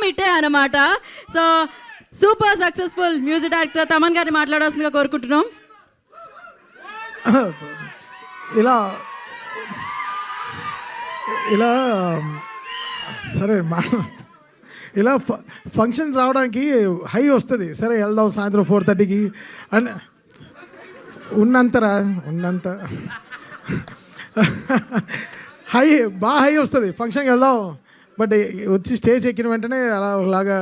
హిట్టే అనమాట. So super successful music director Thaman గారిని మాట్లాడాల్సిందిగా కోరుకుంటున్నాం. ఇలా ఇలా సరే ఇలా ఫంక్షన్ రావడానికి హై వస్తుంది. సరే వెళ్దాం సాయంత్రం 4:30కి అని ఉన్నంత హై బాగా హై వస్తుంది. ఫంక్షన్కి వెళ్దాం, బట్ వచ్చి స్టేజ్ ఎక్కిన వెంటనే అలాగా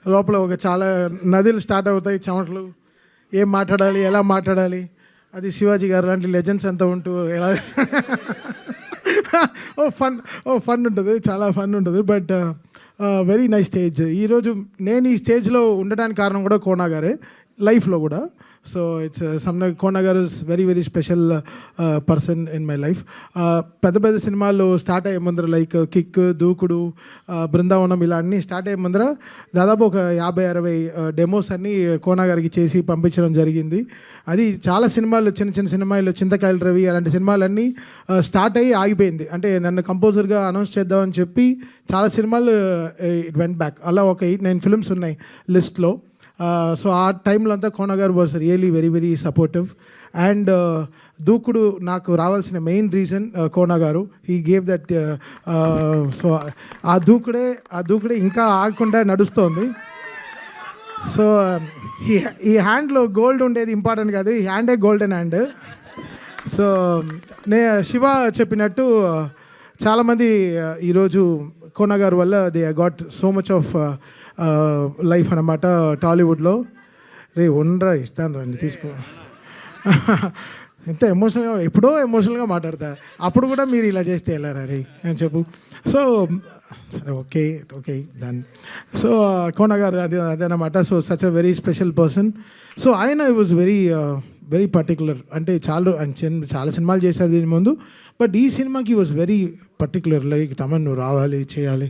లోపల ఒక చాలా నదులు స్టార్ట్ అవుతాయి, చెమటలు, ఏం మాట్లాడాలి, ఎలా మాట్లాడాలి. అది శివాజీ గారు లాంటి లెజెండ్స్ అంతా ఉంటూ ఎలా ఫన్ ఉంటుంది, చాలా ఫన్ ఉంటుంది. But very nice stage. ఈరోజు నేను ఈ స్టేజ్లో ఉండడానికి కారణం కూడా కోనా గారే, లైఫ్లో కూడా. సో ఇట్స్ కోనా గారు is very very special person in my life. పెద్ద పెద్ద సినిమాలు స్టార్ట్ అయ్యే ముందర లైక్ కిక్, దూకుడు, బృందావనం ఇలా అన్నీ స్టార్ట్ అయ్యే ముందర దాదాపు ఒక 50-60 డెమోస్ అన్నీ కోనా గారికి చేసి పంపించడం జరిగింది. అది చాలా సినిమాలు, చిన్న చిన్న సినిమాలు, చింతకాయల రవి అలాంటి సినిమాలన్నీ స్టార్ట్ అయ్యి ఆగిపోయింది. అంటే నన్ను కంపోజర్గా అనౌన్స్ చేద్దామని చెప్పి చాలా సినిమాలు ఇట్ వెంట్ బ్యాక్. అలా ఒక 8-9 ఫిల్మ్స్ ఉన్నాయి లిస్ట్లో. సో ఆ టైంలో అంతా కోనా గారు was really very very supportive. And దూకుడు నాకు రావాల్సిన మెయిన్ రీజన్ కోనా గారు. He gave that. సో ఆ దూకుడే ఇంకా ఆగకుండా నడుస్తోంది. సో ఈ హ్యాండ్లో గోల్డ్ ఉండేది ఇంపార్టెంట్ కాదు, ఈ హ్యాండే గోల్డెన్ హ్యాండ్. సో శివ చెప్పినట్టు చాలామంది ఈరోజు కోనా గారు వల్ల they got so much of life అన్నమాట టాలీవుడ్లో. ఉండరా ఇస్తాను రండి తీసుకో. ఎంత ఎమోషనల్గా, ఎప్పుడో ఎమోషనల్గా మాట్లాడతా, అప్పుడు కూడా మీరు ఇలా చేస్తే వెళ్ళారా రే అని చెప్పు. సో సరే ఓకే దాన్ని. సో కోనా గారు అదనమాట. So such a very special person. So ఆయన వాజ్ వెరీ పర్టికులర్. అంటే చాలా సినిమాలు చేశారు దీని ముందు, బట్ ఈ సినిమాకి was very particular. Like Thaman నువ్వు రావాలి, చేయాలి.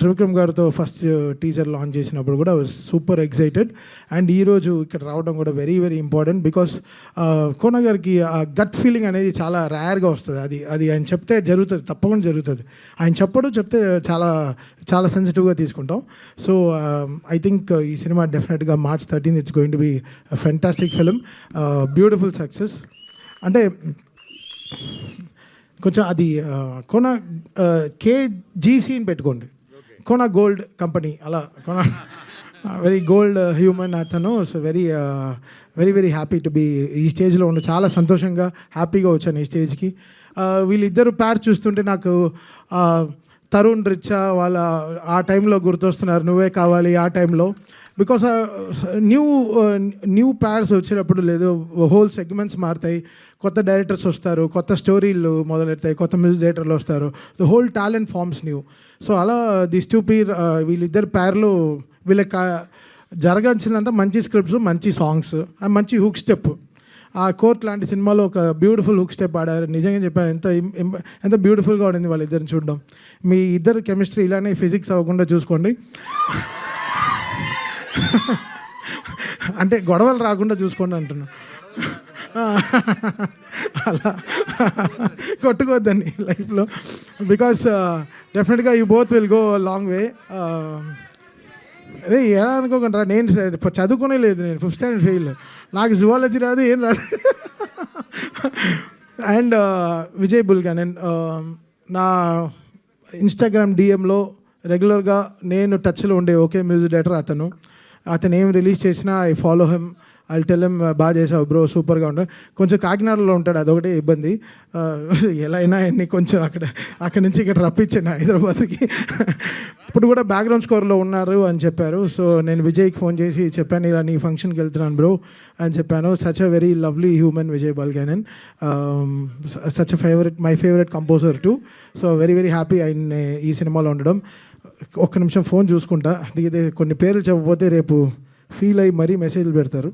త్రివిక్రమ్ గారితో ఫస్ట్ టీజర్ లాంచ్ చేసినప్పుడు కూడా వాజ్ సూపర్ ఎక్సైటెడ్. అండ్ ఈరోజు ఇక్కడ రావడం కూడా very very important. Because Kona గారికి ఆ గట్ ఫీలింగ్ అనేది చాలా రేర్గా వస్తుంది. అది ఆయన చెప్తే జరుగుతుంది, తప్పకుండా జరుగుతుంది. ఆయన చెప్తే చాలా చాలా సెన్సిటివ్గా తీసుకుంటాం. సో ఐ థింక్ ఈ సినిమా డెఫినెట్గా March 13th it's going to be fantastic film, beautiful success. అంటే కొంచెం అది కోనా KGCని పెట్టుకోండి, కోనా గోల్డ్ కంపెనీ. అలా కోనా వెరీ గోల్డ్ హ్యూమన్ అతను. So very very happy to be ఈ స్టేజ్లో ఉండి చాలా సంతోషంగా హ్యాపీగా వచ్చాను ఈ స్టేజ్కి. వీళ్ళిద్దరు పేరు చూస్తుంటే నాకు తరుణ్ రిచా వాళ్ళ ఆ టైంలో గుర్తొస్తున్నారు, నువ్వే కావాలి ఆ టైంలో. బికాస్ న్యూ ప్యార్స్ వచ్చేటప్పుడు లేదు, హోల్ సెగ్మెంట్స్ మారుతాయి, కొత్త డైరెక్టర్స్ వస్తారు, కొత్త స్టోరీలు మొదలెడతాయి, కొత్త మ్యూజిక్ డైరెక్టర్లు వస్తారు, the whole talent forms new. So అలా దిస్ టూ పీర్ వీళ్ళిద్దరు ప్యార్లు వీళ్ళకి జరగాల్సినంత మంచి స్క్రిప్ట్స్, మంచి సాంగ్స్, మంచి హుక్ స్టెప్. ఆ కోర్ట్ లాంటి సినిమాలో ఒక బ్యూటిఫుల్ హుక్ స్టెప్ ఆడారు. నిజంగా చెప్పాను, ఎంత బ్యూటిఫుల్గా ఉండింది వాళ్ళిద్దరిని చూడడం. మీ ఇద్దరు కెమిస్ట్రీ ఇలానే ఫిజిక్స్ అవ్వకుండా చూసుకోండి, అంటే గొడవలు రాకుండా చూసుకోండి అంటున్నా. అలా కొట్టుకోవద్దని లైఫ్లో. బికాస్ డెఫినెట్గా you both will go long way. అరే ఎలా అనుకోకుండా, నేను చదువుకునే లేదు, నేను 5th standard ఫెయిల్, నాకు జువాలజీ రాదు, ఏం రాదు. అండ్ విజయ్ బుల్గానన్ నా ఇన్స్టాగ్రామ్ డిఎంలో రెగ్యులర్గా నేను టచ్లో ఉండే ఒకే మ్యూజిక్ డైరెక్టర్ అతను ఏం రిలీజ్ చేసినా I follow him, I tell him బాగా చేసావు బ్రో, సూపర్గా ఉంటాడు. కొంచెం కాకినాడలో ఉంటాడు, అదొకటే ఇబ్బంది. ఎలా అయినా అన్ని కొంచెం అక్కడి నుంచి ఇక్కడ రప్పించాను హైదరాబాద్కి. ఇప్పుడు కూడా బ్యాక్గ్రౌండ్ స్కోర్లో ఉన్నారు అని చెప్పారు. సో నేను విజయ్కి ఫోన్ చేసి చెప్పాను, ఇలా నీ ఫంక్షన్కి వెళ్తున్నాను బ్రో అని చెప్పాను. Such a very lovely human Vijay Bulganin, such a my favourite composer too. So very very happy ఆయన ఈ సినిమాలో ఉండడం. ఒక్క నిమిషం ఫోన్ చూసుకుంటా, దిగితే కొన్ని పేర్లు చెప్పకపోతే రేపు ఫీల్ అయ్యి మరీ మెసేజ్లు పెడతారు.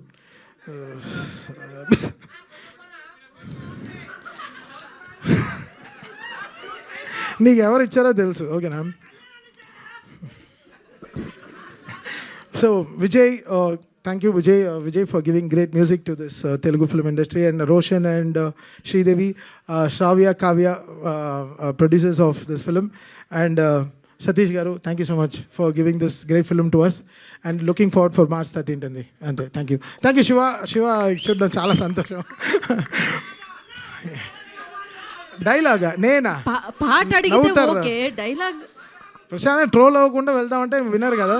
నీకు ఎవరు ఇచ్చారో తెలుసు, ఓకేనా? So Vijay, thank you Vijay for giving great music to this Telugu film industry, and Roshan and Sridevi, Shravya, Kavya, producers of this film, and Satish garu thank you so much for giving this great film to us and looking forward for March 13th అండి. అంతే, thank you Shiva చూడడం చాలా సంతోషం. డైలాగా నేనా పాట అడిగితే okay, dialogue Prashanth troll అవ్వకుండా వెళ్దామంటే వినరు కదా.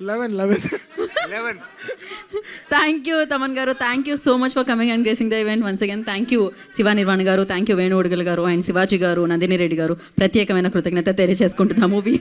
11. థ్యాంక్ యూ తమన్ గారు, thank you so much for coming and gracing the event once again. Thank you Shiva Nirvan గారు, థ్యాంక్ యూ వేణు ఉడగల్ గారు అండ్ శివాజీ గారు, నందిని రెడ్డి గారు. ప్రత్యేకమైన కృతజ్ఞత తెలియజేసుకుంటున్నా మూవీ